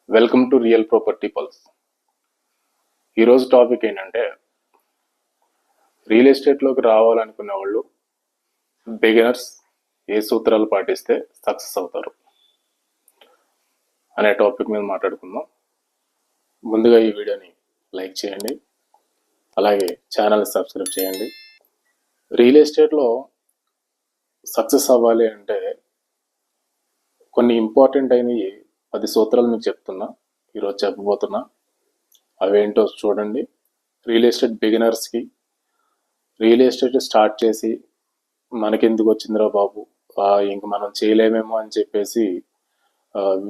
Welcome to real property pulse. ఈరోజు topic ఏంటంటే real ఎస్టేట్లోకి రావాలనుకునే వాళ్ళు బిగినర్స్ ఏ సూత్రాలు పాటిస్తే సక్సెస్ అవుతారు అనే టాపిక్ మీద మాట్లాడుకుందాం. ముందుగా ఈ వీడియోని లైక్ చేయండి, అలాగే ఛానల్ సబ్స్క్రైబ్ చేయండి. రియల్ ఎస్టేట్లో సక్సెస్ అవ్వాలి అంటే కొన్ని ఇంపార్టెంట్ అయినవి 10 సూత్రాలు మీకు చెప్తున్నా, ఈరోజు చెప్పబోతున్నా. అవేంటో చూడండి. రియల్ ఎస్టేట్ బిగినర్స్కి, రియల్ ఎస్టేట్ స్టార్ట్ చేసి మనకెందుకు వచ్చిందిరా బాబు, ఇంక మనం చేయలేమేమో అని చెప్పేసి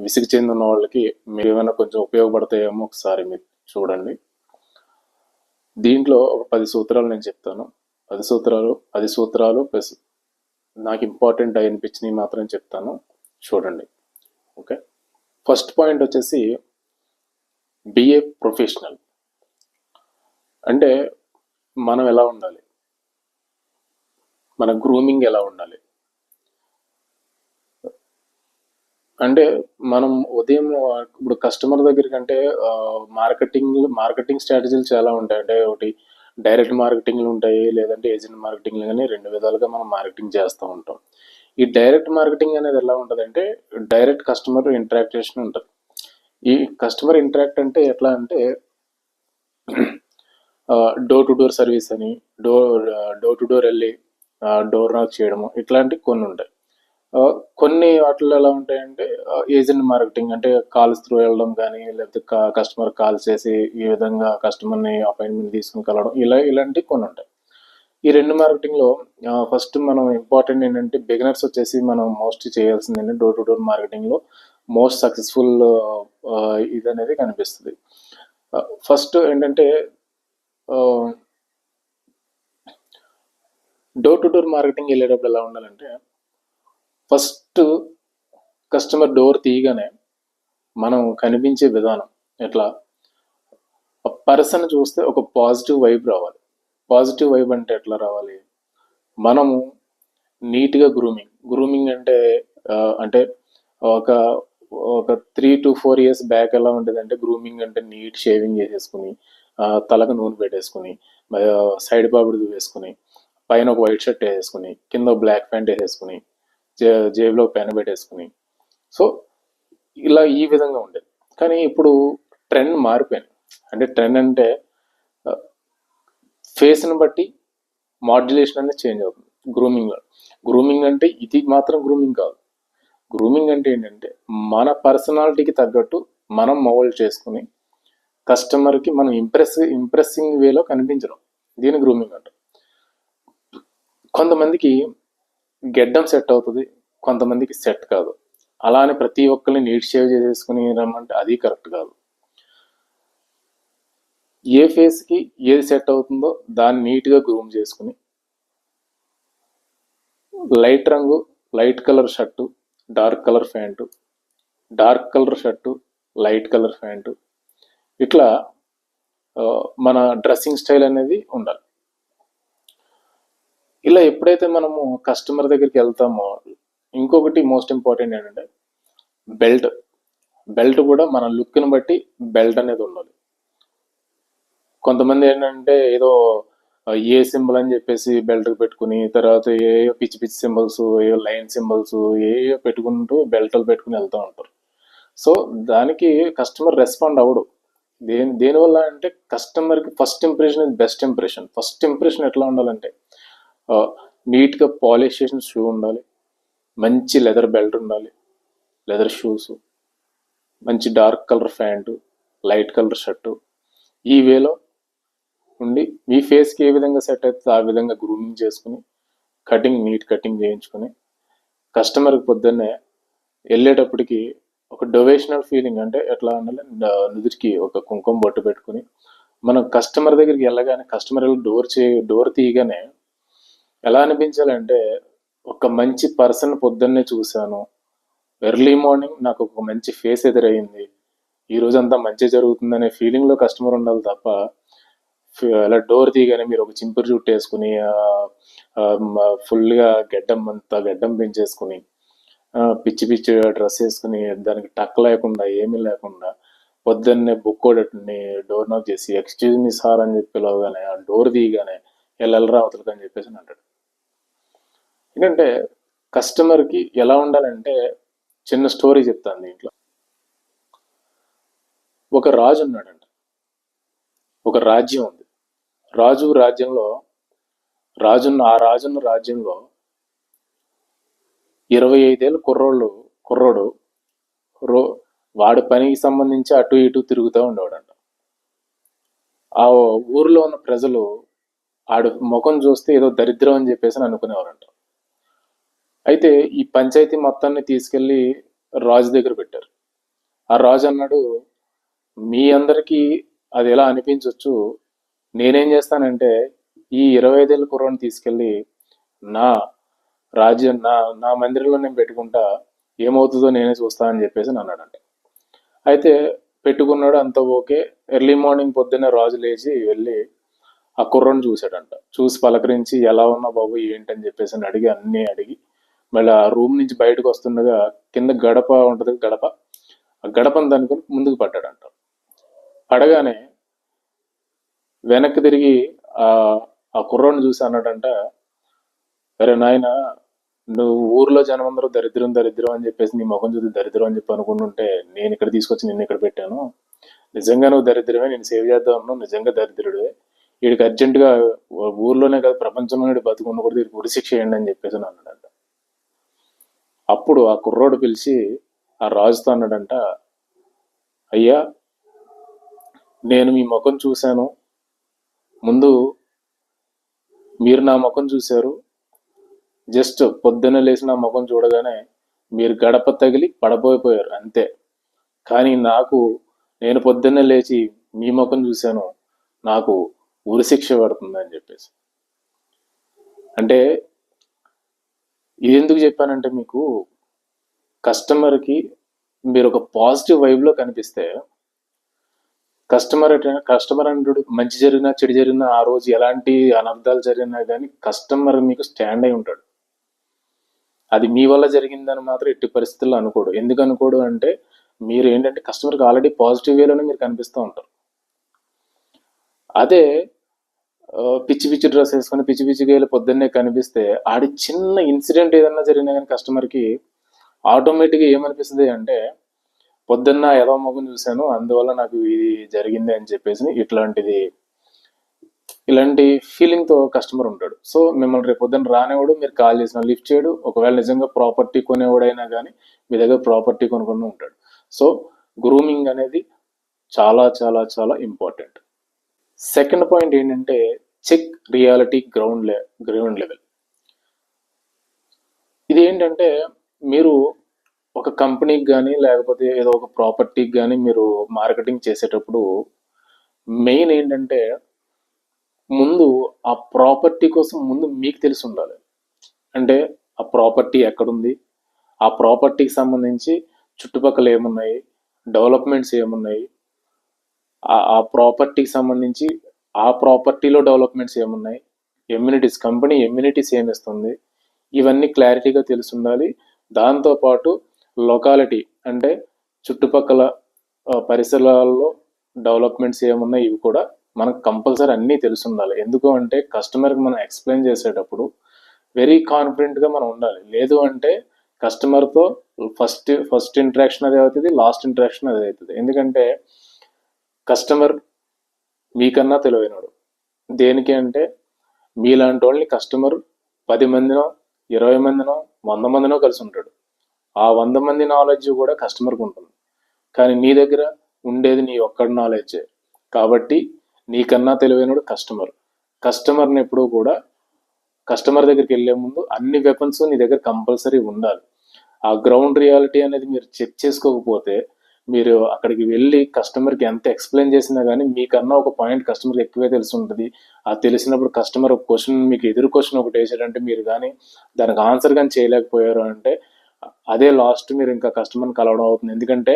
విసిగి చెందిన వాళ్ళకి మీరు ఏమైనా కొంచెం ఉపయోగపడతాయేమో ఒకసారి మీరు చూడండి. దీంట్లో ఒక 10 సూత్రాలు నేను చెప్తాను. 10 సూత్రాలు ప్లస్ నాకు ఇంపార్టెంట్ అనిపించినవి మాత్రం చెప్తాను, చూడండి. ఓకే, ఫస్ట్ పాయింట్ వచ్చేసి బిఏ ప్రొఫెషనల్. అంటే మనం ఎలా ఉండాలి, మన గ్రూమింగ్ ఎలా ఉండాలి అంటే మనం ఉదయం ఇప్పుడు కస్టమర్ దగ్గరికి అంటే మార్కెటింగ్ స్ట్రాటజీలు చాలా ఉంటాయి. అంటే ఒకటి డైరెక్ట్ మార్కెటింగ్లు ఉంటాయి, లేదంటే ఏజెంట్ మార్కెటింగ్లు, కానీ 2 విధాలుగా మనం మార్కెటింగ్ చేస్తూ ఉంటాం. ఈ డైరెక్ట్ మార్కెటింగ్ అనేది ఎలా ఉంటుంది అంటే డైరెక్ట్ కస్టమర్ ఇంటరాక్షన్ ఉంటుంది. ఈ కస్టమర్ ఇంటరాక్ట్ అంటే ఎట్లా అంటే డోర్ టు డోర్ సర్వీస్ అని, డోర్ టు డోర్ వెళ్ళి డోర్ నాక్ చేయడము, ఇట్లాంటివి కొన్ని ఉంటాయి. కొన్ని వాటిల్లో ఎలా ఉంటాయంటే ఏజెంట్ మార్కెటింగ్, అంటే కాల్స్ త్రూ వెళ్ళడం కానీ, లేకపోతే కస్టమర్ కాల్ చేసి ఈ విధంగా కస్టమర్ని అపాయింట్మెంట్ తీసుకుని కలవడం, ఇలాంటివి కొన్ని ఉంటాయి. ఈ 2 మార్కెటింగ్లో ఫస్ట్ మనం ఇంపార్టెంట్ ఏంటంటే బిగినర్స్ వచ్చేసి మనం మోస్ట్ చేయాల్సింది ఏంటంటే డోర్ టు డోర్ మార్కెటింగ్లో మోస్ట్ సక్సెస్ఫుల్ ఇది అనేది కనిపిస్తుంది. ఫస్ట్ ఏంటంటే డోర్ టు డోర్ మార్కెటింగ్ వెళ్ళేటప్పుడు ఎలా ఉండాలంటే ఫస్ట్ కస్టమర్ డోర్ తీయగానే మనం కనిపించే విధానం ఎట్లా, పర్సన్ చూస్తే ఒక పాజిటివ్ వైబ్ రావాలి. పాజిటివ్ వైబ్ అంటే ఎట్లా రావాలి, మనము నీట్గా గ్రూమింగ్ అంటే అంటే ఒక 3 to 4 years బ్యాక్ ఎలా ఉంటుంది అంటే గ్రూమింగ్ అంటే నీట్ షేవింగ్ చేసేసుకుని, తలకు నూనె పెట్టేసుకుని, సైడ్ పాపిడి వేసుకుని, పైన ఒక వైట్ షర్ట్ వేసేసుకుని, కింద బ్లాక్ ప్యాంట్ వేసేసుకుని, జేబులో పెన్ పెట్టేసుకుని, సో ఇలా ఈ విధంగా ఉండేది. కానీ ఇప్పుడు ట్రెండ్ మారిపోయింది. అంటే ట్రెండ్ అంటే ఫేస్ని బట్టి మాడ్యులేషన్ అనేది చేంజ్ అవుతుంది గ్రూమింగ్ అంటే ఇది మాత్రం గ్రూమింగ్ కాదు. గ్రూమింగ్ అంటే ఏంటంటే మన పర్సనాలిటీకి తగ్గట్టు మనం మోల్డ్ చేసుకుని కస్టమర్కి మనం ఇంప్రెసింగ్ వేలో కనిపించడం, దీని గ్రూమింగ్ అంటారు. కొంతమందికి గెడ్డం సెట్ అవుతుంది, కొంతమందికి సెట్ కాదు. అలానే ప్రతి ఒక్కరిని నీట్ షేవ్ చేసేసుకుని రమ్మంటే అది కరెక్ట్ కాదు. ఏ ఫేస్కి ఏది సెట్ అవుతుందో దాన్ని నీట్గా గ్రూమ్ చేసుకుని light colour shirt, dark colour pant, dark colour shirt, light colour pant, ఇట్లా మన డ్రెస్సింగ్ స్టైల్ అనేది ఉండాలి. ఇలా ఎప్పుడైతే మనము కస్టమర్ దగ్గరికి వెళ్తామో, ఇంకొకటి మోస్ట్ ఇంపార్టెంట్ ఏంటంటే బెల్ట్ కూడా మన లుక్ని బట్టి బెల్ట్ అనేది ఉండాలి. కొంతమంది ఏంటంటే ఏదో ఏ సింబల్ అని చెప్పేసి బెల్ట్ పెట్టుకుని, తర్వాత ఏ పిచ్చి సింబల్స్, ఏ లైన్ సింబల్స్ పెట్టుకుంటూ బెల్ట్లు పెట్టుకుని వెళ్తూ ఉంటారు. సో దానికి కస్టమర్ రెస్పాండ్ అవ్వడు. దేనివల్ల అంటే కస్టమర్కి first impression is best impression. First impression ఎట్లా ఉండాలంటే నీట్గా పాలిష్ చేసిన షూ ఉండాలి, మంచి లెదర్ బెల్ట్ ఉండాలి, లెదర్ షూస్, మంచి dark colour pant, light colour shirt, ఈ వేలో ఉండి మీ ఫేస్కి ఏ విధంగా సెట్ అవుతుందో ఆ విధంగా గ్రూమింగ్ చేసుకుని నీట్ కటింగ్ చేయించుకుని కస్టమర్కి పొద్దున్నే వెళ్ళేటప్పటికి ఒక డొవేషనల్ ఫీలింగ్, అంటే ఎట్లా ఉండాలి, నుదుటికి ఒక కుంకుమ బొట్టు పెట్టుకుని మనం కస్టమర్ దగ్గరికి వెళ్ళగానే కస్టమర్ డోర్ తీయగానే ఎలా అనిపించాలంటే ఒక మంచి పర్సన్ పొద్దున్నే చూశాను, ఎర్లీ మార్నింగ్ నాకు ఒక మంచి ఫేస్ ఎదురయ్యింది, ఈ రోజంతా మంచి జరుగుతుందనే ఫీలింగ్లో కస్టమర్ ఉండాలి తప్ప అలా డోర్ తీయగానే మీరు ఒక చింపురు జుట్టు వేసుకుని ఫుల్గా గడ్డం పెంచేసుకుని పిచ్చి డ్రెస్ వేసుకుని దానికి టక్ లేకుండా ఏమీ లేకుండా పొద్దున్నే బుక్కోడని డోర్ నాక్ చేసి ఎక్స్క్యూజ్ మీ సార్ అని చెప్పి పిలవగానే ఆ డోర్ తీయగానే వెళ్ళరా అవతలకి అని చెప్పేసి అంటాడు. ఎందుకంటే కస్టమర్కి ఎలా ఉండాలంటే, చిన్న స్టోరీ చెప్తాను దీంట్లో. ఒక రాజు ఉన్నాడంట, ఒక రాజ్యం ఉంది. రాజున్న రాజున్న రాజ్యంలో 25 ఏళ్ళ కుర్రోడు వాడి పనికి సంబంధించి అటు ఇటు తిరుగుతూ ఉండేవాడంట. ఆ ఊరిలో ఉన్న ప్రజలు ఆడు ముఖం చూస్తే ఏదో దరిద్రం అని చెప్పేసి అనుకునేవారంట. అయితే ఈ పంచాయతీ మొత్తాన్ని తీసుకెళ్లి రాజు దగ్గర పెట్టారు. ఆ రాజు అన్నాడు, మీ అందరికీ అది ఎలా అనిపించవచ్చు, నేనేం చేస్తానంటే ఈ 25 ఏళ్ళ కుర్రాన్ని తీసుకెళ్ళి నా రాజ్యం నా మందిరంలో నేను పెట్టుకుంటా, ఏమవుతుందో నేనే చూస్తా అని చెప్పేసి అన్నాడంట. అయితే పెట్టుకున్నాడు, అంత ఓకే. ఎర్లీ మార్నింగ్ పొద్దున్నే రాజు లేచి వెళ్ళి ఆ కుర్రను చూశాడంట. చూసి పలకరించి ఎలా ఉన్నా బాబు ఏంటని చెప్పేసి అన్ని అడిగి మళ్ళీ ఆ రూమ్ నుంచి బయటకు వస్తుండగా కింద గడప ఉంటుంది, ఆ గడపను దానికి ముందుకు పడ్డాడంట. పడగానే వెనక్కి తిరిగి ఆ కుర్రోని చూసి అన్నాడంట, అరే నాయన, నువ్వు ఊర్లో జనం అందరూ దరిద్రం దరిద్రం అని చెప్పేసి నీ ముఖం చూసి దరిద్రం అని చెప్పి అనుకుంటుంటే నేను ఇక్కడ తీసుకొచ్చి నిన్ను ఇక్కడ పెట్టాను. నిజంగా నువ్వు దరిద్రమే, నేను సేవ్ చేద్దాం అన్నావు, నిజంగా దరిద్రుడే. వీడికి అర్జెంటుగా ఊర్లోనే కాదు ప్రపంచంలో బతుకున్న కూడా వీడికి ఉరిశిక్ష చేయండి అని చెప్పేసి అన్నాడంట. అప్పుడు ఆ కుర్రోడు పిలిచి ఆ రాజుతో అన్నాడంట, అయ్యా, నేను మీ ముఖం చూశాను, ముందు మీరు నా ముఖం చూశారు, జస్ట్ పొద్దున్న లేచి నా ముఖం చూడగానే మీరు గడప తగిలి పడబోయిపోయారు అంతే. కానీ నేను పొద్దున్న లేచి మీ ముఖం చూశాను, నాకు ఉరిశిక్ష పడుతుంది అని చెప్పేసి. అంటే ఇది ఎందుకు చెప్పానంటే, మీకు కస్టమర్కి మీరు ఒక పాజిటివ్ వైబ్లో కనిపిస్తే కస్టమర్ అంటే మంచి జరిగినా చెడు జరిగినా ఆ రోజు ఎలాంటి అనర్థాలు జరిగినా కానీ కస్టమర్ మీకు స్టాండ్ అయి ఉంటాడు. అది మీ వల్ల జరిగిందని మాత్రం ఎట్టి పరిస్థితుల్లో అనుకోడు. ఎందుకు అనుకోడు అంటే, మీరు ఏంటంటే కస్టమర్కి ఆల్రెడీ పాజిటివ్ వేలోనే మీరు కనిపిస్తూ ఉంటారు. అదే పిచ్చి పిచ్చి డ్రెస్ వేసుకొని పిచ్చి పిచ్చి వేలు పొద్దున్నే కనిపిస్తే ఆడి చిన్న ఇన్సిడెంట్ ఏదన్నా జరిగినా కానీ కస్టమర్కి ఆటోమేటిక్గా ఏమనిపిస్తుంది అంటే, పొద్దున్న ఏదో మొగం చూశాను అందువల్ల నాకు ఇది జరిగింది అని చెప్పేసి ఇలాంటి ఫీలింగ్తో కస్టమర్ ఉంటాడు. సో మిమ్మల్ని రేపు పొద్దున్న రానివాడు, మీరు కాల్ చేసిన లిఫ్ట్ చేయడు. ఒకవేళ నిజంగా ప్రాపర్టీ కొనేవాడైనా కానీ మీ దగ్గర ప్రాపర్టీ కొనుక్కొని ఉంటాడు. సో గ్రూమింగ్ అనేది చాలా చాలా చాలా ఇంపార్టెంట్. సెకండ్ పాయింట్ ఏంటంటే, చెక్ రియాలిటీ గ్రౌండ్ లెవెల్. ఇది ఏంటంటే, మీరు ఒక కంపెనీకి కానీ లేకపోతే ఏదో ఒక ప్రాపర్టీకి కానీ మీరు మార్కెటింగ్ చేసేటప్పుడు మెయిన్ ఏంటంటే, ముందు ఆ ప్రాపర్టీ కోసం ముందు మీకు తెలిసి ఉండాలి. అంటే ఆ ప్రాపర్టీ ఎక్కడుంది, ఆ ప్రాపర్టీకి సంబంధించి చుట్టుపక్కల ఏమున్నాయి, డెవలప్మెంట్స్ ఏమున్నాయి, ఆ ప్రాపర్టీకి సంబంధించి ఆ ప్రాపర్టీలో డెవలప్మెంట్స్ ఏమున్నాయి, కంపెనీ ఎమ్యూనిటీస్ ఏమిస్తుంది, ఇవన్నీ క్లారిటీగా తెలిసి ఉండాలి. దాంతోపాటు లొకాలిటీ అంటే చుట్టుపక్కల పరిసరాల్లో డెవలప్మెంట్స్ ఏమున్నాయి ఇవి కూడా మనకు కంపల్సరీ అన్నీ తెలిసి ఉండాలి. ఎందుకు అంటే కస్టమర్కి మనం ఎక్స్ప్లెయిన్ చేసేటప్పుడు వెరీ కాన్ఫిడెంట్గా మనం ఉండాలి. లేదు అంటే కస్టమర్తో ఫస్ట్ ఇంటరాక్షన్ అదే అవుతుంది, లాస్ట్ ఇంటరాక్షన్ అదే అవుతుంది. ఎందుకంటే కస్టమర్ మీకన్నా తెలివైనడు. దేనికి అంటే, మీలాంటి వాళ్ళని కస్టమర్ 10 మందినో 20 మందినో 100 మందినో కలిసి ఉంటాడు. ఆ 100 మంది నాలెడ్జ్ కూడా కస్టమర్కి ఉంటుంది. కానీ నీ దగ్గర ఉండేది నీ ఒక్కడి నాలెడ్జే. కాబట్టి నీకన్నా తెలివైనడు కస్టమర్ని ఎప్పుడూ కూడా కస్టమర్ దగ్గరికి వెళ్ళే ముందు అన్ని వెపన్స్ నీ దగ్గర కంపల్సరీ ఉండాలి. ఆ గ్రౌండ్ రియాలిటీ అనేది మీరు చెక్ చేసుకోకపోతే, మీరు అక్కడికి వెళ్ళి కస్టమర్కి ఎంత ఎక్స్ప్లెయిన్ చేసినా కానీ మీకన్నా ఒక పాయింట్ కస్టమర్కి ఎక్కువే తెలిసి ఉంటుంది. ఆ తెలిసినప్పుడు కస్టమర్ ఒక క్వశ్చన్, మీకు ఎదురు క్వశ్చన్ ఒకటి వేసాడంటే మీరు కానీ దానికి ఆన్సర్ కానీ చేయలేకపోయారు అంటే అదే లాస్ట్ మీరు ఇంకా కస్టమర్ని కలవడం అవుతుంది. ఎందుకంటే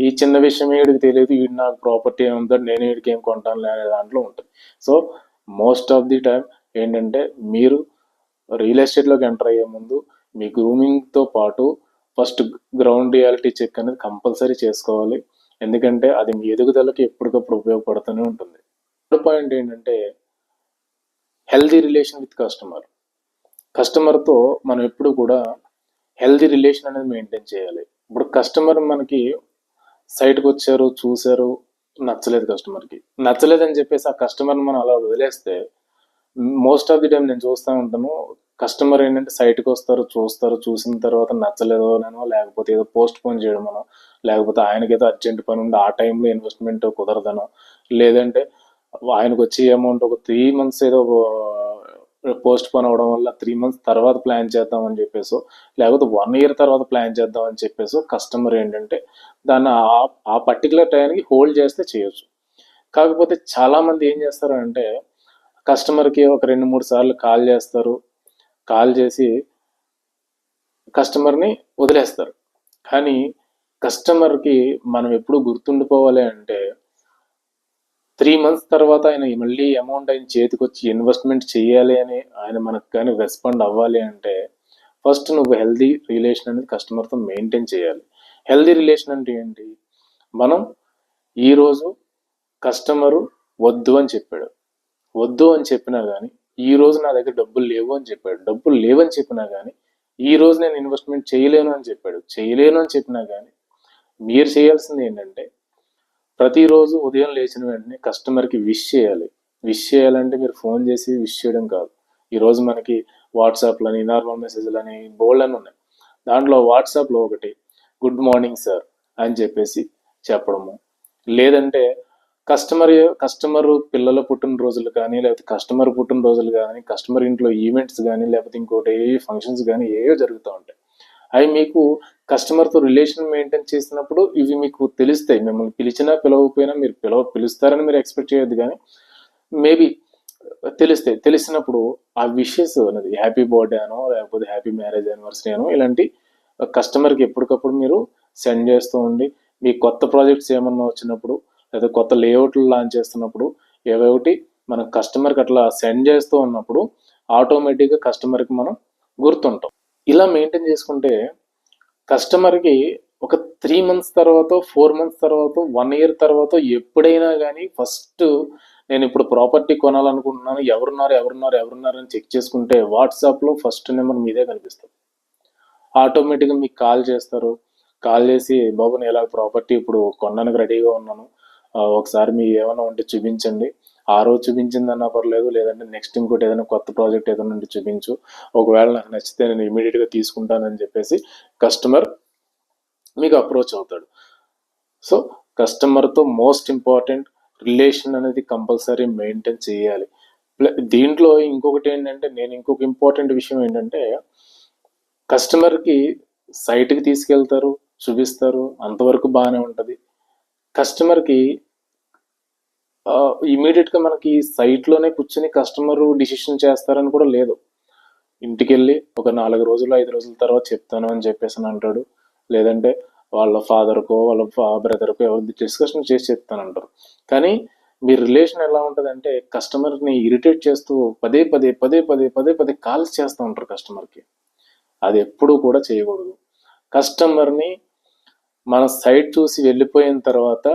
ఈ చిన్న విషయం వీడికి తెలియదు, వీడి నాకు ప్రాపర్టీ ఏముందో నేను వీడికి ఏం కొంటాను అనే దాంట్లో ఉంటుంది. So most of the time ఏంటంటే, మీరు రియల్ ఎస్టేట్లోకి ఎంటర్ అయ్యే ముందు మీ గ్రూమింగ్తో పాటు ఫస్ట్ గ్రౌండ్ రియాలిటీ చెక్ అనేది కంపల్సరీ చేసుకోవాలి. ఎందుకంటే అది మీ ఎదుగుదలకి ఎప్పటికప్పుడు ఉపయోగపడుతూనే ఉంటుంది. థర్డ్ పాయింట్ ఏంటంటే హెల్దీ రిలేషన్ విత్ కస్టమర్. కస్టమర్తో మనం ఎప్పుడు కూడా హెల్దీ రిలేషన్ అనేది మెయింటైన్ చేయాలి. ఇప్పుడు కస్టమర్ మనకి సైట్కి వచ్చారు, చూశారు, నచ్చలేదు కస్టమర్కి. నచ్చలేదని చెప్పేసి ఆ కస్టమర్ని మనం అలా వదిలేస్తే మోస్ట్ ఆఫ్ ది టైం నేను చూస్తూ ఉంటాను. కస్టమర్ ఏంటంటే సైట్కి వస్తారు, చూస్తారు, చూసిన తర్వాత నచ్చలేదోనో, లేకపోతే ఏదో పోస్ట్ పోన్ చేయడమనో, లేకపోతే ఆయనకి ఏదో అర్జెంట్ పని ఉండి ఆ టైంలో ఇన్వెస్ట్మెంట్ కుదరదనో, లేదంటే ఆయనకు వచ్చే అమౌంట్ ఒక 3 months ఏదో పోస్ట్ పోన్ అవ్వడం వల్ల 3 months తర్వాత ప్లాన్ చేద్దామని చెప్పేసో, లేకపోతే 1 year తర్వాత ప్లాన్ చేద్దామని చెప్పేసో కస్టమర్ ఏంటంటే దాన్ని ఆ పర్టికులర్ టైంకి హోల్డ్ చేస్తే చేయొచ్చు. కాకపోతే చాలామంది ఏం చేస్తారంటే కస్టమర్కి ఒక 2-3 సార్లు కాల్ చేస్తారు, కాల్ చేసి కస్టమర్ని వదిలేస్తారు. కానీ కస్టమర్కి మనం ఎప్పుడు గుర్తుండిపోవాలి అంటే 3 months తర్వాత ఆయన మళ్ళీ అమౌంట్ ఆయన చేతికి వచ్చి ఇన్వెస్ట్మెంట్ చేయాలి అని ఆయన మనకు కానీ రెస్పాండ్ అవ్వాలి అంటే ఫస్ట్ నువ్వు హెల్దీ రిలేషన్ అనేది కస్టమర్తో మెయింటైన్ చేయాలి. హెల్దీ రిలేషన్ అంటే ఏంటి? మనం ఈరోజు కస్టమరు వద్దు అని చెప్పాడు, వద్దు అని చెప్పినా కానీ ఈ రోజు నా దగ్గర డబ్బులు లేవు అని చెప్పాడు, డబ్బులు లేవని చెప్పినా కానీ ఈ రోజు నేను ఇన్వెస్ట్మెంట్ చేయలేను అని చెప్పాడు, చేయలేను అని చెప్పినా కానీ మీరు చేయాల్సింది ఏంటంటే ప్రతిరోజు ఉదయం లేచిన వెంటనే కస్టమర్కి విష్ చేయాలి. విష్ చేయాలంటే మీరు ఫోన్ చేసి విష్ చేయడం కాదు. ఈరోజు మనకి వాట్సాప్లని, నార్మల్ మెసేజ్లని బోల్డ్ అని ఉన్నాయి. దాంట్లో వాట్సాప్లో ఒకటి గుడ్ మార్నింగ్ సార్ అని చెప్పేసి చెప్పడము, లేదంటే కస్టమర్ పిల్లల పుట్టినరోజులు కానీ, లేకపోతే కస్టమర్ పుట్టినరోజులు కానీ, కస్టమర్ ఇంట్లో ఈవెంట్స్ కానీ, లేకపోతే ఇంకోటి ఏ ఫంక్షన్స్ కానీ ఏవో జరుగుతూ ఉంటాయి. అవి మీకు కస్టమర్తో రిలేషన్ మెయింటైన్ చేసినప్పుడు ఇవి మీకు తెలుస్తాయి. మిమ్మల్ని పిలిచినా పిలవకపోయినా మీరు పిలుస్తారని మీరు ఎక్స్పెక్ట్ చేయొద్దు, కానీ మేబీ తెలుస్తాయి. తెలిసినప్పుడు ఆ విషెస్ అనేది హ్యాపీ బర్త్డే అనో, లేకపోతే హ్యాపీ మ్యారేజ్ యానివర్సరీ అనో ఇలాంటి కస్టమర్కి ఎప్పటికప్పుడు మీరు సెండ్ చేస్తూ ఉండి, మీ కొత్త ప్రాజెక్ట్స్ ఏమన్నా వచ్చినప్పుడు, లేదా కొత్త లేఅవుట్లు లాంచ్ చేస్తున్నప్పుడు ఏవోటి మనం కస్టమర్కి అట్లా సెండ్ చేస్తూ ఉన్నప్పుడు ఆటోమేటిక్గా కస్టమర్కి మనం గుర్తుంటాం. ఇలా మెయింటైన్ చేసుకుంటే కస్టమర్కి ఒక 3 months తర్వాత, 4 months తర్వాత, 1 year తర్వాత ఎప్పుడైనా కానీ ఫస్ట్ నేను ఇప్పుడు ప్రాపర్టీ కొనాలనుకుంటున్నాను, ఎవరున్నారు అని చెక్ చేసుకుంటే వాట్సాప్లో ఫస్ట్ నెంబర్ మీదే కనిపిస్తుంది. ఆటోమేటిక్గా మీకు కాల్ చేస్తారు. కాల్ చేసి బాబు నేను ఇలా ప్రాపర్టీ ఇప్పుడు కొనడానికి రెడీగా ఉన్నాను, ఒకసారి మీ ఏమైనా ఉంటే చూపించండి. ఆ రోజు చూపించిందన్నా పర్లేదు, లేదంటే నెక్స్ట్ ఇంకోటి ఏదైనా కొత్త ప్రాజెక్ట్ ఏదైనా ఉంటే చూపించు, ఒకవేళ నాకు నచ్చితే నేను ఇమీడియట్గా తీసుకుంటానని చెప్పేసి కస్టమర్ మీకు అప్రోచ్ అవుతాడు. సో కస్టమర్తో మోస్ట్ ఇంపార్టెంట్ రిలేషన్ అనేది కంపల్సరీ మెయింటైన్ చేయాలి. దీంట్లో ఇంకొకటి ఏంటంటే ఇంకొక ఇంపార్టెంట్ విషయం ఏంటంటే కస్టమర్కి సైట్కి తీసుకెళ్తారు, చూపిస్తారు, అంతవరకు బాగానే ఉంటుంది. కస్టమర్కి ఇమీడియట్గా మనకి సైట్లోనే కూర్చొని కస్టమర్ డిసిషన్ చేస్తారని కూడా లేదు. ఇంటికి వెళ్ళి ఒక 4 రోజులు 5 రోజుల తర్వాత చెప్తాను అని చెప్పేసి అంటాడు, లేదంటే వాళ్ళ ఫాదర్కో వాళ్ళ బ్రదర్కో ఎవరు డిస్కషన్ చేసి చెప్తానంటారు. కానీ మీ రిలేషన్ ఎలా ఉంటుందంటే కస్టమర్ని ఇరిటేట్ చేస్తూ పదే పదే కాల్స్ చేస్తూ ఉంటారు కస్టమర్కి. అది ఎప్పుడూ కూడా చేయకూడదు. కస్టమర్ని మన సైట్ చూసి వెళ్ళిపోయిన తర్వాత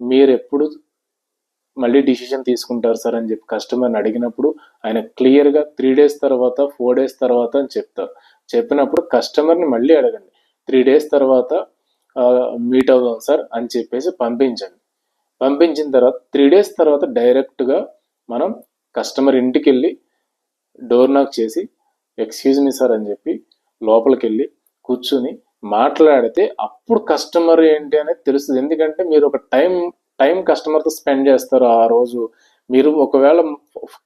మీరు ఎప్పుడు మళ్ళీ డిసిషన్ తీసుకుంటారు సార్ అని చెప్పి కస్టమర్ని అడిగినప్పుడు ఆయన క్లియర్గా 3 days తర్వాత 4 days తర్వాత అని చెప్తారు. చెప్పినప్పుడు కస్టమర్ని మళ్ళీ అడగండి, 3 days తర్వాత మీట్ అవుదాం సార్ అని చెప్పేసి పంపించండి. పంపించిన తర్వాత 3 days తర్వాత డైరెక్ట్గా మనం కస్టమర్ ఇంటికి వెళ్ళి డోర్ నాక్ చేసి ఎక్స్క్యూజ్ మీ సార్ అని చెప్పి లోపలికి వెళ్ళి కూర్చుని మాట్లాడితే అప్పుడు కస్టమర్ ఏంటి అనేది తెలుస్తుంది. ఎందుకంటే మీరు ఒక టైం కస్టమర్తో స్పెండ్ చేస్తారు. ఆ రోజు మీరు ఒకవేళ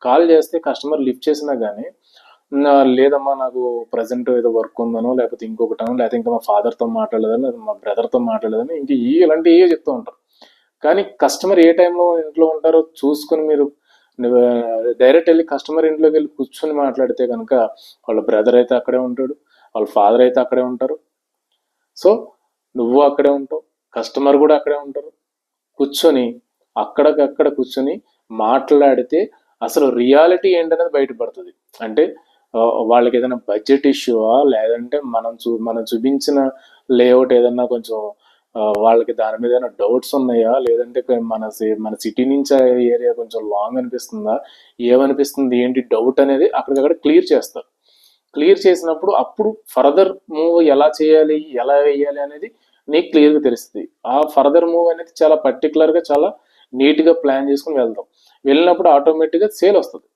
కాల్ చేస్తే కస్టమర్ లిఫ్ట్ చేసినా కానీ లేదమ్మా నాకు ప్రజెంట్ ఏదో వర్క్ ఉందనో, లేకపోతే ఇంకొకటనో, లేకపోతే ఇంకా మా ఫాదర్తో మాట్లాడలేదని, లేదా మా బ్రదర్తో మాట్లాడలేదని ఇంక ఇలాంటివి ఏవో చెప్తూ ఉంటారు. కానీ కస్టమర్ ఏ టైంలో ఇంట్లో ఉంటారో చూసుకుని మీరు డైరెక్ట్ వెళ్ళి కస్టమర్ ఇంట్లోకి వెళ్ళి కూర్చొని మాట్లాడితే కనుక వాళ్ళ బ్రదర్ అయితే అక్కడే ఉంటాడు, వాళ్ళ ఫాదర్ అయితే అక్కడే ఉంటారు. సో నువ్వు అక్కడే ఉంటావు, కస్టమర్ కూడా అక్కడే ఉంటారు. కూర్చొని అక్కడికక్కడ కూర్చొని మాట్లాడితే అసలు రియాలిటీ ఏంటనేది బయటపడుతుంది. అంటే వాళ్ళకి ఏదైనా బడ్జెట్ ఇష్యూవా, లేదంటే మనం చూపించిన లేఅవుట్ ఏదన్నా కొంచెం వాళ్ళకి దాని మీద ఏమైనా డౌట్స్ ఉన్నాయా, లేదంటే మన సిటీ నుంచి ఆ ఏరియా కొంచెం లాంగ్ అనిపిస్తుందా, ఏమనిపిస్తుంది, ఏంటి డౌట్ అనేది అక్కడికక్కడ క్లియర్ చేస్తారు. క్లియర్ చేసినప్పుడు అప్పుడు ఫర్దర్ మూవ్ ఎలా చేయాలి, ఎలా వేయాలి అనేది నీకు క్లియర్గా తెలుస్తుంది. ఆ ఫర్దర్ మూవ్ అనేది చాలా పర్టికులర్గా, చాలా నీట్గా ప్లాన్ చేసుకుని వెళ్తాం. వెళ్ళినప్పుడు ఆటోమేటిక్గా సేల్ వస్తుంది.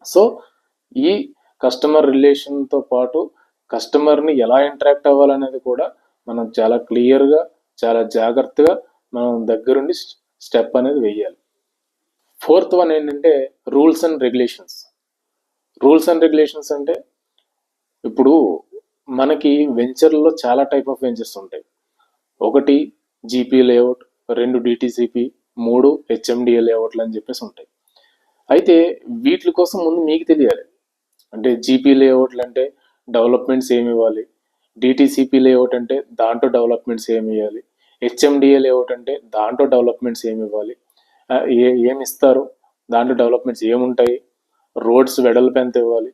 సో ఈ కస్టమర్ రిలేషన్తో పాటు కస్టమర్ని ఎలా ఇంటరాక్ట్ అవ్వాలనేది కూడా మనం చాలా క్లియర్గా, చాలా జాగ్రత్తగా మనం దగ్గరుండి స్టెప్ అనేది వేయాలి. ఫోర్త్ వన్ ఏంటంటే rules and regulations. Rules and regulations అంటే ఇప్పుడు మనకి వెంచర్లో చాలా టైప్ ఆఫ్ వెంచర్స్ ఉంటాయి. ఒకటి జీపీ లేఅవుట్, 2 డిటిసిపి, 3 హెచ్ఎండిఏ లేఅవుట్లు అని చెప్పేసి ఉంటాయి. అయితే వీటి కోసం ముందు మీకు తెలియాలి. అంటే జీపీ లేఅవుట్లు అంటే డెవలప్మెంట్స్ ఏమి ఇవ్వాలి, డిటిసిపి లేఅవుట్ అంటే దాంట్లో డెవలప్మెంట్స్ ఏమి ఇవ్వాలి, హెచ్ఎండిఏ లేఅవుట్ అంటే దాంట్లో డెవలప్మెంట్స్ ఏమి ఇవ్వాలి, ఏమి ఇస్తారు, దాంట్లో డెవలప్మెంట్స్ ఏముంటాయి, రోడ్స్ వెడల్పు ఎంత ఇవ్వాలి,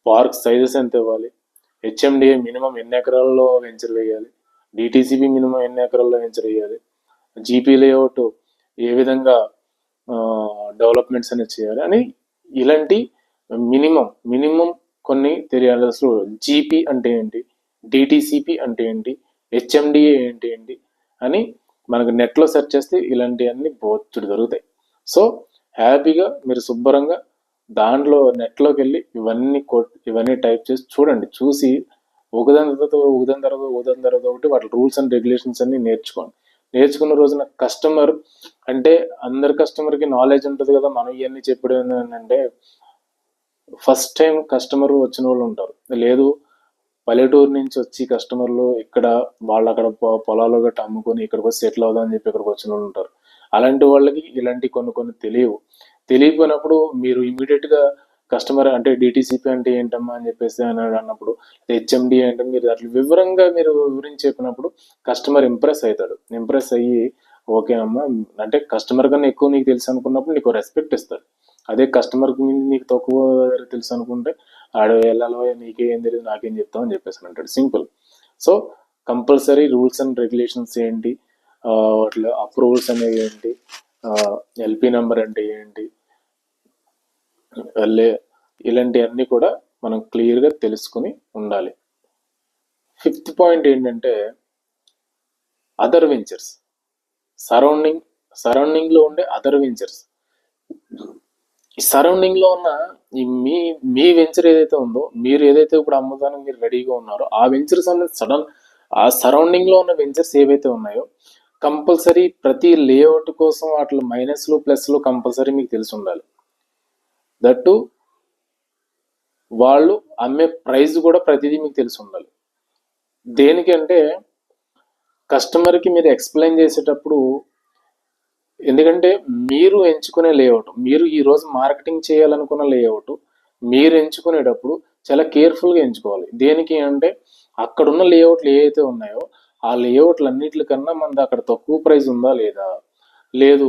పార్క్ సైజెస్ ఎంత ఇవ్వాలి, హెచ్ఎండిఏ మినిమం ఎన్ని ఎకరాల్లో వెంచర్ వేయాలి, డిటిసిపి మినిమం ఎన్ని ఎకరాల్లో వెంచర్ వేయాలి, జీపీ లేఅవుట్ ఏ విధంగా డెవలప్మెంట్స్ అనేది చేయాలి అని ఇలాంటి మినిమం కొన్ని తెలియాలి. అసలు జీపీ అంటే ఏంటి, డిటిసిపి అంటే ఏంటి, హెచ్ఎండిఏ ఏంటి అని మనకు నెట్లో సెర్చ్ చేస్తే ఇలాంటివన్నీ బోచ్చుడు దొరుకుతాయి. సో హ్యాపీగా మీరు శుభ్రంగా దాంట్లో నెట్లోకి వెళ్ళి ఇవన్నీ టైప్ చేసి చూడండి. చూసి ఒకదాని తర్వాత ఒకటి వాటి రూల్స్ అండ్ రెగ్యులేషన్స్ అన్ని నేర్చుకోండి. నేర్చుకున్న రోజున కస్టమర్ అంటే అందరి కస్టమర్కి నాలెడ్జ్ ఉంటుంది కదా. మనం ఇవన్నీ చెప్పడం ఏంటంటే ఫస్ట్ టైం కస్టమర్ వచ్చిన వాళ్ళు ఉంటారు, లేదు పల్లెటూరు నుంచి వచ్చి కస్టమర్లు ఇక్కడ వాళ్ళు అక్కడ పొలాలు గట్రా అమ్ముకొని ఇక్కడికి వచ్చి సెటిల్ అవుదామని చెప్పి ఇక్కడికి వచ్చిన వాళ్ళు ఉంటారు. అలాంటి వాళ్ళకి ఇలాంటి కొన్ని తెలియకపోయినప్పుడు మీరు ఇమీడియట్గా కస్టమర్ అంటే డిటిసిపి అంటే ఏంటమ్మా అని చెప్పేసి అన్నప్పుడు, హెచ్ఎండి అంటే మీరు అట్లా వివరంగా మీరు వివరించి చెప్పినప్పుడు కస్టమర్ ఇంప్రెస్ అవుతాడు. ఇంప్రెస్ అయ్యి ఓకేనమ్మా అంటే కస్టమర్ కన్నా ఎక్కువ నీకు తెలుసు అనుకున్నప్పుడు నీకు రెస్పెక్ట్ ఇస్తాడు. అదే కస్టమర్కి నీకు తక్కువ తెలుసు అనుకుంటే ఆడ వెళ్ళాలో నీకేం తెలియదు నాకేం చెప్తావు అని చెప్పేసి అంటాడు. Simple. So compulsory rules and regulations ఏంటి, వాటిలో అప్రూవల్స్ అనేవి ఏంటి, ఎల్పి నెంబర్ అంటే ఏంటి, ఇలాంటివన్నీ కూడా మనం క్లియర్గా తెలుసుకుని ఉండాలి. ఫిఫ్త్ పాయింట్ ఏంటంటే అదర్ వెంచర్స్. సరౌండింగ్లో ఉండే అదర్ వెంచర్స్. ఈ సరౌండింగ్లో ఉన్న ఈ మీ వెంచర్ ఏదైతే ఉందో, మీరు ఏదైతే ఇప్పుడు అమ్ముతానికి మీరు రెడీగా ఉన్నారో ఆ వెంచర్స్ అనేది ఆ సరౌండింగ్లో ఉన్న వెంచర్స్ ఏవైతే ఉన్నాయో కంపల్సరీ ప్రతి లేఅవుట్ కోసం వాటిలో మైనస్లు ప్లస్లు కంపల్సరీ మీకు తెలిసి ఉండాలి. దట్టు వాళ్ళు అమ్మే ప్రైస్ కూడా ప్రతిదీ మీకు తెలిసి ఉండాలి. దేనికంటే కస్టమర్కి మీరు ఎక్స్ప్లెయిన్ చేసేటప్పుడు, ఎందుకంటే మీరు ఎంచుకునే లేఅవుట్, మీరు ఈరోజు మార్కెటింగ్ చేయాలనుకున్న లేఅవుట్ మీరు ఎంచుకునేటప్పుడు చాలా కేర్ఫుల్గా ఎంచుకోవాలి. దేనికి అంటే అక్కడున్న లేఅవుట్లు ఏవైతే ఉన్నాయో ఆ లేఅవుట్లు అన్నిటికన్నా మనది అక్కడ తక్కువ ప్రైస్ ఉందా లేదా, లేదు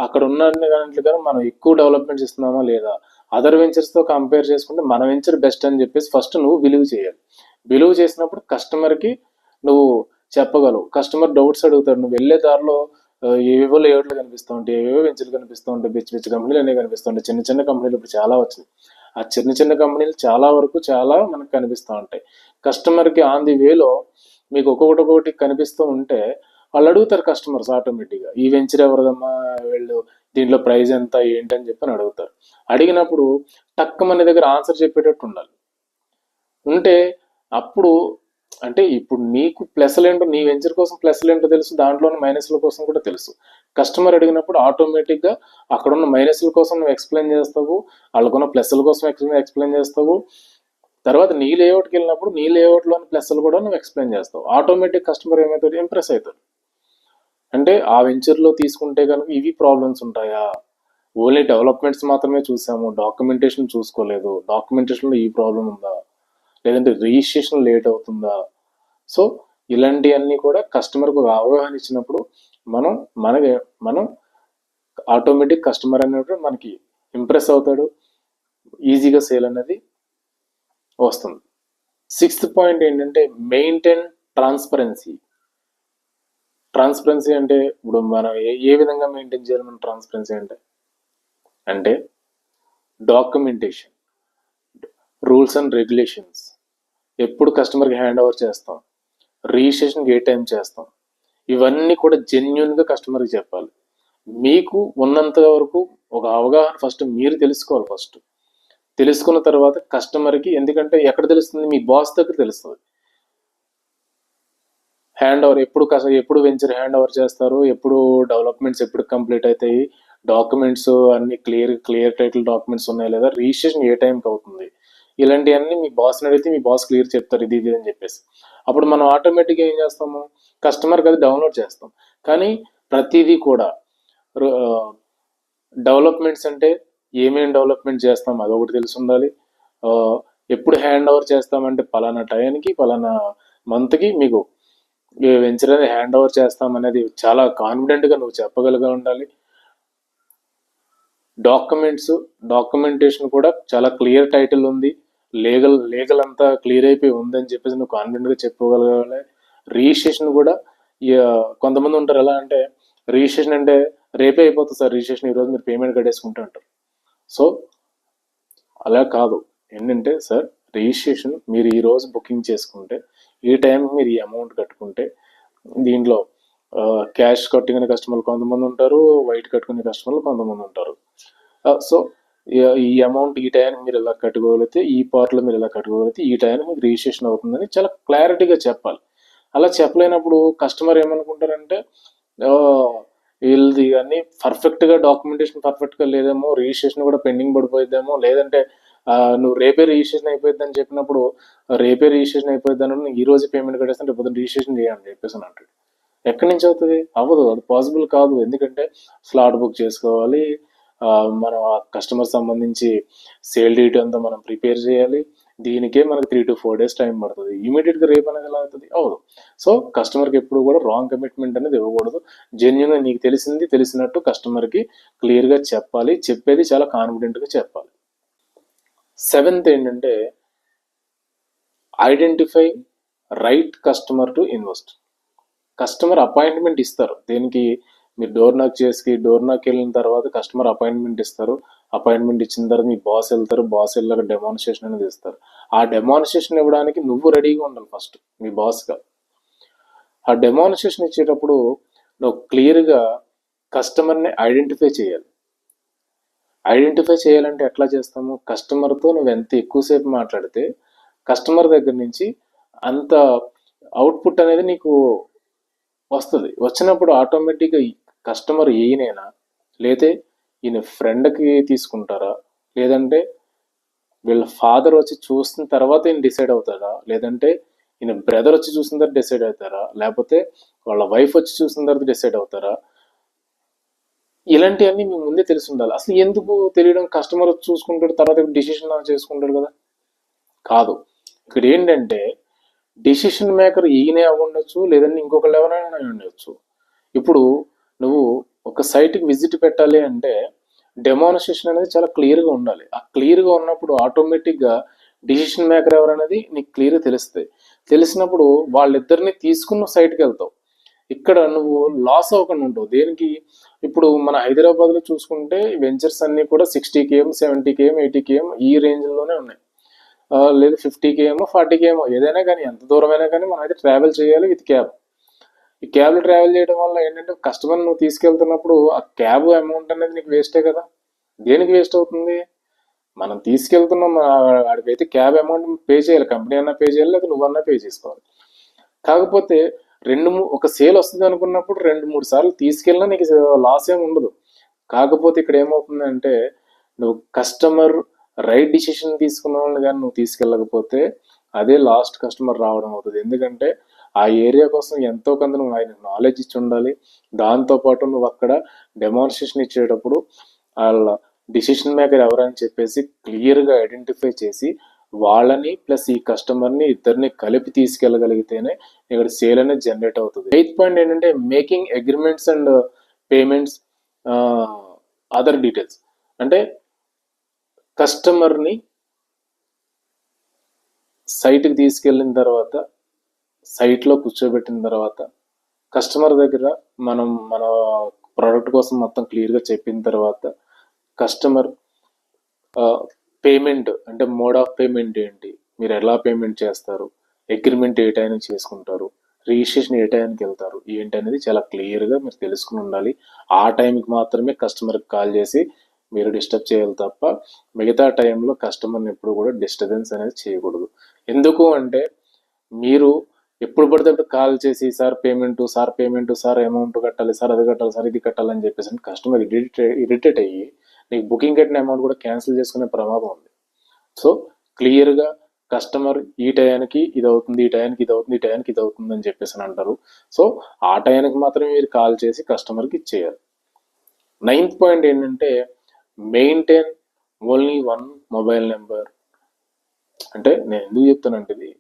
అక్కడ ఉన్న దాంట్లో మనం ఎక్కువ డెవలప్మెంట్స్ ఇస్తున్నామా లేదా, అదర్ వెంచర్స్తో కంపేర్ చేసుకుంటే మన వెంచర్ బెస్ట్ అని చెప్పేసి ఫస్ట్ నువ్వు బిలీవ్ చేయాలి. బిలీవ్ చేసినప్పుడు కస్టమర్కి నువ్వు చెప్పగలవు. కస్టమర్ డౌట్స్ అడుగుతాడు. నువ్వు వెళ్ళే దారిలో ఏవేవో లేఅవుట్లు కనిపిస్తూ ఉంటాయి, ఏవేవో వెంచర్లు కనిపిస్తూ ఉంటాయి, పిచ్చి కంపెనీలు అనేవి కనిపిస్తూ ఉంటాయి. చిన్న కంపెనీలు ఇప్పుడు చాలా వచ్చినాయి. ఆ చిన్న కంపెనీలు చాలా మనకు కనిపిస్తూ ఉంటాయి. కస్టమర్కి ఆన్ ది వేలో మీకు ఒక్కొక్కటి కనిపిస్తూ ఉంటే వాళ్ళు అడుగుతారు. కస్టమర్స్ ఆటోమేటిక్గా ఈ వెంచర్ ఎవరిదమ్మా, వీళ్ళు దీంట్లో ప్రైస్ ఎంత ఏంటని చెప్పని అడుగుతారు. అడిగినప్పుడు టక్ మన దగ్గర ఆన్సర్ చెప్పేటట్టు ఉంటే అప్పుడు అంటే ఇప్పుడు నీకు ప్లస్లు ఏంటో, నీ వెంచర్ కోసం ప్లస్లు ఏంటో తెలుసు, దాంట్లోని మైనస్ల కోసం కూడా తెలుసు. కస్టమర్ అడిగినప్పుడు ఆటోమేటిక్గా అక్కడ ఉన్న మైనస్ల కోసం నువ్వు ఎక్స్ప్లెయిన్ చేస్తావు, వాళ్ళకున్న ప్లస్ల కోసం ఎక్స్ప్లెయిన్ చేస్తావు. తర్వాత నీ లేఅవుట్కి వెళ్ళినప్పుడు నీ లేఅవుట్లోని ప్లస్లు కూడా నువ్వు ఎక్స్ప్లెయిన్ చేస్తావు. ఆటోమేటిక్ కస్టమర్ ఏమవుతాడు, ఇంప్రెస్ అవుతాడు. అంటే ఆ వెంచర్లో తీసుకుంటే కనుక ఇవి ప్రాబ్లమ్స్ ఉంటాయా, ఓన్లీ డెవలప్మెంట్స్ మాత్రమే చూసాము, డాక్యుమెంటేషన్ చూసుకోలేదు, డాక్యుమెంటేషన్లో ఈ ప్రాబ్లం ఉందా, లేదంటే రిజిస్ట్రేషన్ లేట్ అవుతుందా. సో ఇలాంటివన్నీ కూడా కస్టమర్కు అవగాహన ఇచ్చినప్పుడు మనం ఆటోమేటిక్ కస్టమర్ అనేటువంటి మనకి ఇంప్రెస్ అవుతాడు, ఈజీగా సేల్ అనేది వస్తుంది. సిక్స్త్ పాయింట్ ఏంటంటే మెయింటైన్ ట్రాన్స్పరెన్సీ. ట్రాన్స్పరెన్సీ అంటే ఇప్పుడు మనం ఏ విధంగా మెయింటైన్ చేయాలి మనం ట్రాన్స్పరెన్సీ అంటే డాక్యుమెంటేషన్, రూల్స్ అండ్ రెగ్యులేషన్స్, ఎప్పుడు కస్టమర్కి హ్యాండ్ ఓవర్ చేస్తాం, రిజిస్ట్రేషన్కి ఏ టైం చేస్తాం, ఇవన్నీ కూడా జెన్యున్గా కస్టమర్కి చెప్పాలి. మీకు ఉన్నంత వరకు ఒక అవగాహన ఫస్ట్ మీరు తెలుసుకోవాలి. ఫస్ట్ తెలుసుకున్న తర్వాత కస్టమర్కి, ఎందుకంటే ఎక్కడ తెలుస్తుంది, మీ బాస్ దగ్గర తెలుస్తుంది. హ్యాండ్ ఓవర్ ఎప్పుడు వెంచర్ హ్యాండ్ ఓవర్ చేస్తారు, ఎప్పుడు డెవలప్మెంట్స్ ఎప్పుడు కంప్లీట్ అవుతాయి, డాక్యుమెంట్స్ అన్ని క్లియర్ టైటిల్ డాక్యుమెంట్స్ ఉన్నాయి లేదా, రిజిస్ట్రేషన్ ఏ టైంకి అవుతుంది, ఇలాంటివన్నీ మీ బాస్ని అడిగితే మీ బాస్ క్లియర్ చెప్తారు ఇది అని చెప్పేసి. అప్పుడు మనం ఆటోమేటిక్గా ఏం చేస్తాము, కస్టమర్కి అది డౌన్లోడ్ చేస్తాం. కానీ ప్రతిదీ కూడా డెవలప్మెంట్స్ అంటే ఏమేమి డెవలప్మెంట్ చేస్తాం అదొకటి తెలిసి ఉండాలి. ఎప్పుడు హ్యాండ్ ఓవర్ చేస్తామంటే పలానా టైంకి పలానా మంత్కి మీకు వెంచర్ అనేది హ్యాండ్ ఓవర్ చేస్తామనేది చాలా కాన్ఫిడెంట్గా నువ్వు చెప్పగలిగా ఉండాలి. డాక్యుమెంటేషన్ కూడా చాలా క్లియర్ టైటిల్ ఉంది, లీగల్ అంతా క్లియర్ అయిపోయి ఉందని చెప్పేసి నువ్వు కాన్ఫిడెంట్గా చెప్పుకోగలగాలి. రిజిస్ట్రేషన్ కూడా కొంతమంది ఉంటారు ఎలా అంటే, రిజిస్ట్రేషన్ అంటే రేపే అయిపోతుంది సార్ రిజిస్ట్రేషన్, ఈరోజు మీరు పేమెంట్ కట్టేసుకుంటూ ఉంటారు. సో అలా కాదు. ఏంటంటే సార్, రిజిస్ట్రేషన్ మీరు ఈరోజు బుకింగ్ చేసుకుంటే ఈ టైంకి మీరు ఈ అమౌంట్ కట్టుకుంటే, దీంట్లో క్యాష్ కట్టుకునే కస్టమర్లు కొంతమంది ఉంటారు, వైట్ కట్టుకునే కస్టమర్లు కొంతమంది ఉంటారు. సో ఈ అమౌంట్ ఈ టైంకి మీరు ఇలా కట్టుకోగలిగితే, ఈ పార్ట్లో మీరు ఇలా కట్టుకోగలిగితే ఈ టైంకి మీకు రిజిస్ట్రేషన్ అవుతుందని చాలా క్లారిటీగా చెప్పాలి. అలా చెప్పలేనప్పుడు కస్టమర్ ఏమనుకుంటారంటే, వీళ్ళది అన్ని పర్ఫెక్ట్గా డాక్యుమెంటేషన్ పర్ఫెక్ట్గా లేదేమో, రిజిస్ట్రేషన్ కూడా పెండింగ్ పడిపోయిద్దేమో, లేదంటే నువ్వు రేపే రిజిస్ట్రేషన్ అయిపోద్ది అని చెప్పినప్పుడు, రేపే రిజిస్ట్రేషన్ అయిపోద్ది అని ఈ రోజు పేమెంట్ కట్టేస్తే రేపు పొద్దున్న రిజిస్ట్రేషన్ చేయండి చెప్పేసి అని అంటాడు. ఎక్కడి నుంచి అవుతుంది? అవ్వదు, అది పాసిబుల్ కాదు. ఎందుకంటే స్లాట్ బుక్ చేసుకోవాలి, మనం ఆ కస్టమర్ సంబంధించి సేల్ డీట్ అంతా మనం ప్రిపేర్ చేయాలి, దీనికే మనకు 3 to 4 days టైం పడుతుంది. ఇమీడియట్గా రేపు అనేది ఎలా అవుతుంది? అవ్వదు. సో కస్టమర్కి ఎప్పుడు కూడా రాంగ్ కమిట్మెంట్ అనేది ఇవ్వకూడదు. జెన్యున్గా నీకు తెలిసినట్టు కస్టమర్కి క్లియర్గా చెప్పాలి, చెప్పేది చాలా కాన్ఫిడెంట్గా చెప్పాలి. 7th ఏంటంటే, identify right customer to invest. Customer appointment ఇస్తారు, దేనికి, మీరు డోర్ నాక్ వెళ్ళిన తర్వాత కస్టమర్ అపాయింట్మెంట్ ఇస్తారు. అపాయింట్మెంట్ ఇచ్చిన తర్వాత మీ బాస్ వెళ్తారు, బాస్ వెళ్ళాక డెమాన్స్ట్రేషన్ అనేది ఇస్తారు. ఆ డెమాన్స్ట్రేషన్ ఇవ్వడానికి నువ్వు రెడీగా ఉండాలి ఫస్ట్ మీ బాస్గా. ఆ డెమాన్స్ట్రేషన్ ఇచ్చేటప్పుడు నువ్వు క్లియర్గా కస్టమర్ని ఐడెంటిఫై చేయాలి. ఐడెంటిఫై చేయాలంటే ఎట్లా చేస్తాము, కస్టమర్తో నువ్వు ఎంత ఎక్కువసేపు మాట్లాడితే కస్టమర్ దగ్గర నుంచి అంత అవుట్పుట్ అనేది నీకు వస్తుంది. వచ్చినప్పుడు ఆటోమేటిక్గా కస్టమర్ ఈయనేనా, లేతే ఈయన ఫ్రెండ్కి తీసుకుంటారా, లేదంటే వీళ్ళ ఫాదర్ వచ్చి చూసిన తర్వాత ఈయన డిసైడ్ అవుతారా, లేదంటే ఈయన బ్రదర్ వచ్చి చూసిన తర్వాత డిసైడ్ అవుతారా, లేకపోతే వాళ్ళ వైఫ్ వచ్చి చూసిన తర్వాత డిసైడ్ అవుతారా, ఇలాంటివన్నీ మీకు ముందే తెలిసి ఉండాలి. అసలు ఎందుకు తెలియడం, కస్టమర్ వచ్చి చూసుకుంటాడు తర్వాత డిసిషన్ చేసుకుంటాడు కదా, కాదు. ఇక్కడ ఏంటంటే డిసిషన్ మేకర్ ఈయనే అవ్వండొచ్చు, లేదంటే ఇంకొకళ్ళు ఎవరైనా ఉండొచ్చు. ఇప్పుడు నువ్వు ఒక సైట్కి విజిట్ పెట్టాలి అంటే డెమాన్స్ట్రేషన్ అనేది చాలా క్లియర్గా ఉండాలి. ఆ క్లియర్గా ఉన్నప్పుడు ఆటోమేటిక్గా డిసిషన్ మేకర్ ఎవరనేది నీకు క్లియర్గా తెలుస్తుంది. తెలిసినప్పుడు వాళ్ళిద్దరిని తీసుకున్న సైట్కి వెళ్తావు. ఇక్కడ నువ్వు లాస్ అవ్వకుండా ఉంటావు. దేనికి, ఇప్పుడు మన హైదరాబాద్లో చూసుకుంటే వెంచర్స్ అన్నీ కూడా 60 km 70 km 80 km ఈ రేంజ్లోనే ఉన్నాయి. లేదు 50 km 40 km ఏదైనా కానీ, ఎంత దూరమైనా కానీ మనం అయితే ట్రావెల్ చేయాలి విత్ క్యాబ్. ఈ క్యాబ్లో ట్రావెల్ చేయడం వల్ల ఏంటంటే, కస్టమర్ నువ్వు తీసుకెళ్తున్నప్పుడు ఆ క్యాబ్ అమౌంట్ అనేది నీకు వేస్టే కదా. దేనికి వేస్ట్ అవుతుంది, మనం తీసుకెళ్తున్నాం ఆడికైతే క్యాబ్ అమౌంట్ పే చేయాలి, కంపెనీ అన్నా పే చేయాలి, లేదా నువ్వన్నా పే చేసుకోవాలి. కాకపోతే ఒక సేల్ వస్తుంది అనుకున్నప్పుడు 2-3 సార్లు తీసుకెళ్ళినా నీకు లాస్ ఏమి ఉండదు. కాకపోతే ఇక్కడ ఏమవుతుందంటే, నువ్వు కస్టమర్ రైట్ డిసిషన్ తీసుకున్న వాళ్ళని కానీ నువ్వు తీసుకెళ్ళకపోతే అదే లాస్ట్ కస్టమర్ రావడం అవుతుంది. ఎందుకంటే ఆ ఏరియా కోసం ఎంతో కొంత నువ్వు ఆయన నాలెడ్జ్ ఇచ్చి ఉండాలి. దాంతోపాటు నువ్వు అక్కడ డెమాన్స్ట్రేషన్ ఇచ్చేటప్పుడు వాళ్ళ డిసిషన్ మేకర్ ఎవరని చెప్పేసి క్లియర్గా ఐడెంటిఫై చేసి వాళ్ళని ప్లస్ ఈ కస్టమర్ని ఇద్దరిని కలిపి తీసుకెళ్ళగలిగితేనే ఇక్కడ సేల్ అనేది జనరేట్ అవుతుంది. 8th పాయింట్ ఏంటంటే, making agreements and payments other details. అంటే కస్టమర్ని సైట్కి తీసుకెళ్ళిన తర్వాత, సైట్లో కూర్చోబెట్టిన తర్వాత కస్టమర్ దగ్గర మనం మన ప్రోడక్ట్ కోసం మొత్తం క్లియర్గా చెప్పిన తర్వాత కస్టమర్ పేమెంట్ అంటే మోడ్ ఆఫ్ పేమెంట్ ఏంటి, మీరు ఎలా పేమెంట్ చేస్తారు, అగ్రిమెంట్ ఏ టైంకి చేసుకుంటారు, రిజిస్ట్రేషన్ ఏ టైంకి వెళ్తారు ఏంటి అనేది చాలా క్లియర్గా మీరు తెలుసుకుని ఉండాలి. ఆ టైంకి మాత్రమే కస్టమర్కి కాల్ చేసి మీరు డిస్టర్బ్ చేయాలి తప్ప మిగతా టైంలో కస్టమర్ని ఎప్పుడు కూడా డిస్టర్బెన్స్ అనేది చేయకూడదు. ఎందుకు అంటే మీరు ఎప్పుడు పడితే అప్పుడు కాల్ చేసి సార్ పేమెంట్, సార్ అమౌంట్ కట్టాలి, సార్ అది కట్టాలి, సార్ ఇది కట్టాలని చెప్పేసి కస్టమర్ ఇరిటేట్ అయ్యి నీకు బుకింగ్ కట్టిన అమౌంట్ కూడా క్యాన్సిల్ చేసుకునే ప్రమాదం ఉంది. సో క్లియర్గా కస్టమర్ ఈ టయానికి ఇది అవుతుంది, ఈ టయానికి ఇది అవుతుంది, ఈ టయానికి ఇది అవుతుంది అని చెప్పేసి అంటారు. సో ఆ టయానికి మాత్రమే మీరు కాల్ చేసి కస్టమర్కి ఇచ్చేయాలి. 9th పాయింట్ ఏంటంటే maintain only one mobile number. అంటే నేను ఎందుకు చెప్తానంటే ఇది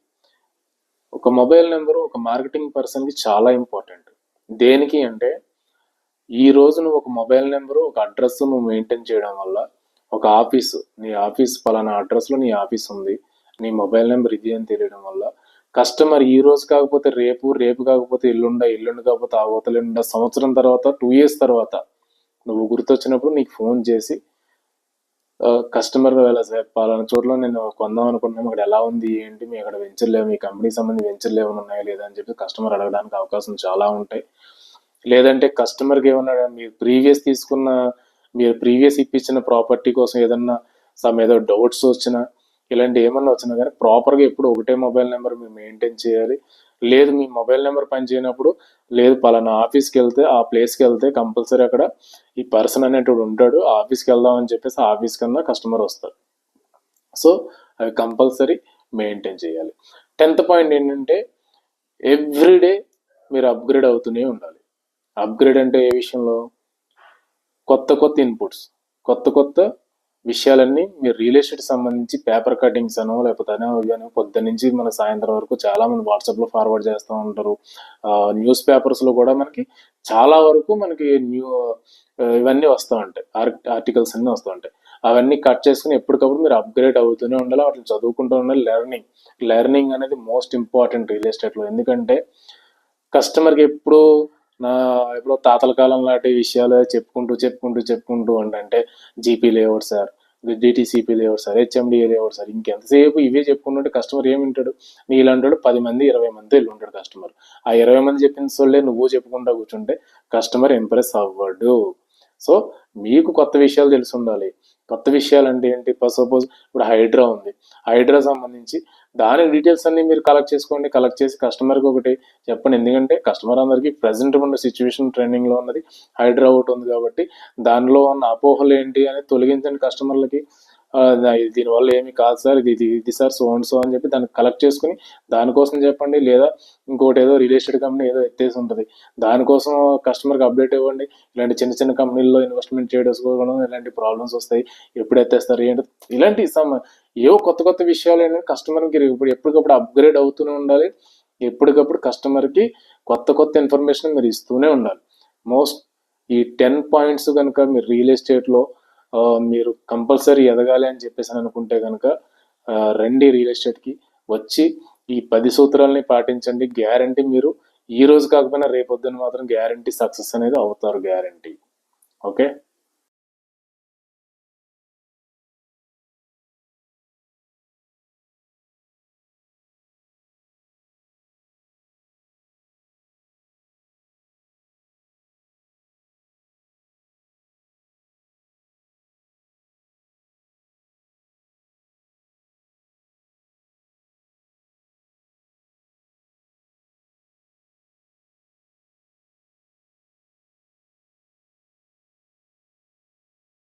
ఒక మొబైల్ నెంబరు ఒక మార్కెటింగ్ పర్సన్కి చాలా ఇంపార్టెంట్. దేనికి అంటే ఈ రోజు నువ్వు ఒక మొబైల్ నెంబరు ఒక అడ్రస్ నువ్వు మెయింటైన్ చేయడం వల్ల ఒక ఆఫీసు, నీ ఆఫీస్ పలానా అడ్రస్లో నీ ఆఫీస్ ఉంది, నీ మొబైల్ నెంబర్ ఇది అని తెలియడం వల్ల కస్టమర్ ఈ రోజు కాకపోతే రేపు, రేపు కాకపోతే ఎల్లుండి కాకపోతే ఆ అవతలెండ సంవత్సరం తర్వాత 2 years తర్వాత నువ్వు గుర్తొచ్చినప్పుడు నీకు ఫోన్ చేసి కస్టమర్ పలానా చోట్ల నేను కొందాం అనుకుంటున్నాను, ఇక్కడ ఎలా ఉంది ఏంటి, మీ అక్కడ వెంచర్ లేవు, మీ కంపెనీకి సంబంధించి వెంచర్లు ఏమైనా ఉన్నాయా లేదా అని చెప్పి కస్టమర్ అడగడానికి అవకాశం చాలా ఉంటాయి. లేదంటే కస్టమర్కి ఏమన్నా మీరు ప్రీవియస్ ఇప్పించిన ప్రాపర్టీ కోసం ఏదన్నా ఏదో డౌట్స్ వచ్చినా ఇలాంటి ఏమన్నా వచ్చినా కానీ ప్రాపర్గా ఎప్పుడు ఒకటే మొబైల్ నెంబర్ మీరు మెయింటైన్ చేయాలి. లేదు మీ మొబైల్ నెంబర్ పని చేయనప్పుడు లేదు పలానా ఆఫీస్కి వెళ్తే ఆ ప్లేస్కి వెళ్తే కంపల్సరీ అక్కడ ఈ పర్సన్ అనేటువంటి ఉంటాడు, ఆ ఆఫీస్కి వెళ్దాం అని చెప్పేసి ఆ ఆఫీస్ కన్నా కస్టమర్ వస్తాడు. సో అవి కంపల్సరీ మెయింటైన్ చేయాలి. 10th పాయింట్ ఏంటంటే ఎవ్రీడే మీరు అప్గ్రేడ్ అవుతూనే ఉండాలి. అప్గ్రేడ్ అంటే ఏ విషయంలో కొత్త ఇన్పుట్స్, కొత్త విషయాలన్నీ మీరు రియల్ ఎస్టేట్ సంబంధించి పేపర్ కటింగ్స్ అనో లేకపోతే ఇవన్నీ పొద్దున్న నుంచి మన సాయంత్రం వరకు చాలా మంది వాట్సాప్లో ఫార్వర్డ్ చేస్తూ ఉంటారు. న్యూస్ పేపర్స్లో కూడా మనకి చాలా వరకు మనకి ఇవన్నీ వస్తూ ఉంటాయి, ఆర్టికల్స్ అన్నీ వస్తూ ఉంటాయి. అవన్నీ కట్ చేసుకుని ఎప్పటికప్పుడు మీరు అప్గ్రేడ్ అవుతూనే ఉండాలి, వాటిని చదువుకుంటూ ఉండాలి. లెర్నింగ్ అనేది మోస్ట్ ఇంపార్టెంట్ రియల్ ఎస్టేట్లో. ఎందుకంటే కస్టమర్కి ఎప్పుడో తాతల కాలం లాంటి విషయాలు చెప్పుకుంటూ అంటే GP layout sir, DTCP layout sir, HMDA layout sir, ఇంకెంతసేపు ఇవే చెప్పుకుంటుంటే కస్టమర్ ఏమి వింటాడు? నీ ఇలాంటి 10 మంది 20 మంది వెళ్ళి ఉంటాడు కస్టమర్. ఆ 20 మంది చెప్పిన సోళ్ళే నువ్వు చెప్పుకుంటా కూర్చుంటే కస్టమర్ ఇంప్రెస్ అవ్వడు. సో మీకు కొత్త విషయాలు తెలిసి ఉండాలి. కొత్త విషయాలు అంటే ఏంటి? సపోజ్ ఇప్పుడు హైడ్రా ఉంది, హైడ్రా సంబంధించి దాని డీటెయిల్స్ అన్ని మీరు కలెక్ట్ చేసి కస్టమర్కి ఒకటి చెప్పండి. ఎందుకంటే కస్టమర్ అందరికీ ప్రజెంట్ ఉన్న సిచ్యువేషన్ ట్రెండింగ్లో ఉన్నది హైడ్రా ఒకటి ఉంది కాబట్టి దానిలో ఉన్న అపోహలు ఏంటి అనేది తొలగించండి కస్టమర్లకి. దీనివల్ల ఏమి కాదు సార్, ఇది సార్ సో అని చెప్పి దాన్ని కలెక్ట్ చేసుకుని దానికోసం చెప్పండి. లేదా ఇంకోటి ఏదో రియల్ ఎస్టేట్ కంపెనీ ఏదో ఎత్తేసి ఉంటుంది, దానికోసం కస్టమర్కి అప్డేట్ ఇవ్వండి. ఇలాంటి చిన్న కంపెనీల్లో ఇన్వెస్ట్మెంట్ చేయడం ఇలాంటి ప్రాబ్లమ్స్ వస్తాయి, ఎప్పుడు ఎత్తేస్తారు ఏంటి, ఇలాంటి ఏవో కొత్త విషయాలు ఏంటంటే కస్టమర్కి ఎప్పటికప్పుడు అప్గ్రేడ్ అవుతూనే ఉండాలి. ఎప్పటికప్పుడు కస్టమర్కి కొత్త ఇన్ఫర్మేషన్ మీరు ఇస్తూనే ఉండాలి. ఈ 10 పాయింట్స్ కనుక మీరు రియల్ ఎస్టేట్లో మీరు కంపల్సరీ ఎదగాలి అని చెప్పేసి అనుకుంటే కనుక రండి రియల్ ఎస్టేట్కి వచ్చి ఈ 10 సూత్రాలని పాటించండి. గ్యారంటీ మీరు ఈ రోజు కాకపోయినా రేపొద్దున మాత్రం గ్యారంటీ సక్సెస్ అనేది అవుతారు, గ్యారంటీ. ఓకే.